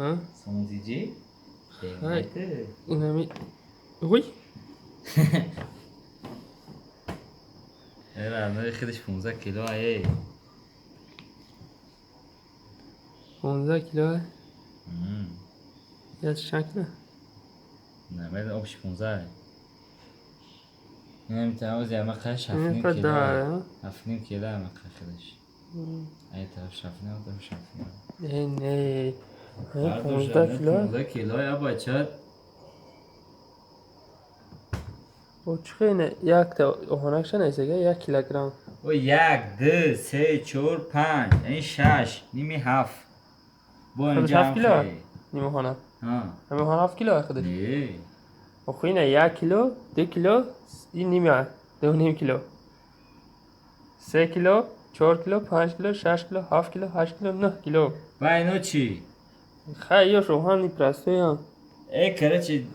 ها؟ سوزیجی؟ های. خیلی اینا می وی الان خودش 15 کیلو ایه 15 کیلو یا شکل نه بعد آبش 15 نمیتونم از یه مقدار این 7 قد کیلو داره 7 کیلو مقدار خودش ای طرف 7 طرف 7 نه نه هر دو 15 کیلو 15 کیلو یا بچه او چخه نه یک تا اوهانکش نیست که 1 کیلوگرم و 1 2 3 4 5 این 6 نیمی 7 با خودش اینجا 7 هم کیلو خیلی نیمه هانا ها همه هانا 7 کیلو خودش نه و خوی نه 1 کیلو 2 کیلو این نیمه 2.5 کیلو 3 کیلو 4 کیلو 5 کیلو 6 کیلو 7 کیلو 8 کیلو 9 کیلو و اینو چی؟ خیلی روحانی پرستویان ای کره چی؟